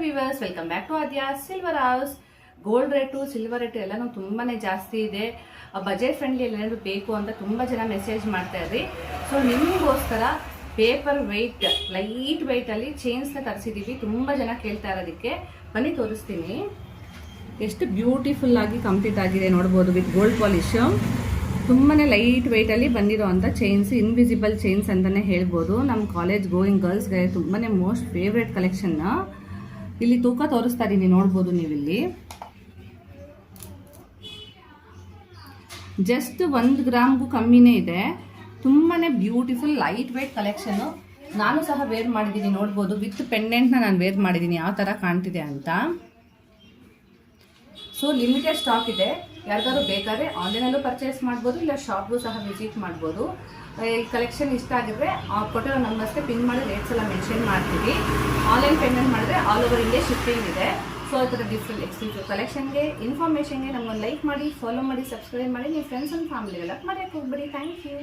Viewers, welcome back to Aadya silver house. Gold rate silver rate ಎಲ್ಲನೂ ತುಂಬಾನೇ ಜಾಸ್ತಿ ಇದೆ. ಬಜೆಟ್ ಫ್ರೆಂಡ್ಲಿ ಏನಾದರೂ ಬೇಕು ಅಂತ ತುಂಬ ಜನ ಮೆಸೇಜ್ ಮಾಡ್ತಾ ಇದ್ರಿ. ಸೊ ನಿಮಗೋಸ್ಕರ ಪೇಪರ್ ವೆಯ್ಟ್ ಲೈಟ್ ವೆಯ್ಟಲ್ಲಿ ಚೈನ್ಸ್ನ ತರಿಸಿದ್ದೀವಿ. ತುಂಬ ಜನ ಕೇಳ್ತಾ ಇರೋದಕ್ಕೆ ಬನ್ನಿ ತೋರಿಸ್ತೀನಿ. ಎಷ್ಟು ಬ್ಯೂಟಿಫುಲ್ ಆಗಿ ಕಂಪ್ಲೀಟ್ ಆಗಿದೆ ನೋಡ್ಬೋದು. ವಿತ್ ಗೋಲ್ಡ್ ಪಾಲಿಶ್ ತುಂಬಾ ಲೈಟ್ ವೆಯ್ಟಲ್ಲಿ ಬಂದಿರೋ ಅಂಥ ಚೈನ್ಸ್, ಇನ್ವಿಸಿಬಲ್ ಚೈನ್ಸ್ ಅಂತಲೇ ಹೇಳ್ಬೋದು. ನಮ್ಮ ಕಾಲೇಜ್ ಗೋಯಿಂಗ್ ಗರ್ಲ್ಸ್ಗೆ ತುಂಬಾ ಮೋಸ್ಟ್ ಫೇವ್ರೇಟ್ ಕಲೆಕ್ಷನ್ನ. ಇಲ್ಲಿ ತೂಕ ತೋರಿಸ್ತಾ ಇದ್ದೀನಿ ನೋಡ್ಬೋದು ನೀವಿಲ್ಲಿ. ಜಸ್ಟ್ 1 ಗ್ರಾಮ್ಗೂ ಕಮ್ಮಿನೇ ಇದೆ. ತುಂಬಾ ಬ್ಯೂಟಿಫುಲ್ ಲೈಟ್ ವೆಯ್ಟ್ ಕಲೆಕ್ಷನ್ನು. ನಾನು ಸಹ ವೇರ್ ಮಾಡಿದ್ದೀನಿ ನೋಡ್ಬೋದು. ವಿತ್ ಪೆಂಡೆಂಟ್ನ ನಾನು ವೇರ್ ಮಾಡಿದ್ದೀನಿ ಯಾವ ಥರ ಕಾಣ್ತಿದೆ ಅಂತ. ಸೊ ಲಿಮಿಟೆಡ್ ಸ್ಟಾಕ್ ಇದೆ. ಯಾರಿಗಾದ್ರು ಬೇಕಾದ್ರೆ ಆನ್ಲೈನಲ್ಲೂ ಪರ್ಚೇಸ್ ಮಾಡ್ಬೋದು, ಇಲ್ಲ ಶಾಪ್ಗೂ ಸಹ ವಿಸಿಟ್ ಮಾಡ್ಬೋದು. ಈ ಕಲೆಕ್ಷನ್ ಇಷ್ಟ ಆಗಿದ್ರೆ ಕೊಟ್ಟಿರೋ ನಂಬರ್ಸ್ಗೆ ಪಿನ್ ಮಾಡಿ ರೇಟ್ಸ್ ಎಲ್ಲ ಮೆನ್ಷನ್ ಮಾಡ್ತೀವಿ. ಆನ್ಲೈನ್ ಪೇಮೆಂಟ್ ಮಾಡಿದ್ರೆ ಆಲ್ ಓವರ್ ಇಂಡಿಯಾ ಶಿಪ್ಪಿಂಗ್ ಇದೆ. ಸೊ ಈ ಥರ ಡಿಫ್ರೆಂಟ್ ಎಕ್ಸ್ಕ್ಲೂಸಿವ್ ಕಲೆಕ್ಷನ್ಗೆ, ಇನ್ಫಾರ್ಮೇಷನ್ಗೆ ನಮ್ಮನ್ನು ಲೈಕ್ ಮಾಡಿ, ಫಾಲೋ ಮಾಡಿ, ಸಬ್ಸ್ಕ್ರೈಬ್ ಮಾಡಿ. ನಿಮ್ಮ ಫ್ರೆಂಡ್ಸ್ ಆ್ಯಂಡ್ ಫ್ಯಾಮಿಲಿಗೆಲ್ಲ ಮರೆಯೋಕ್ಕೆ ಹೋಗ್ಬೇಡಿ. Thank you.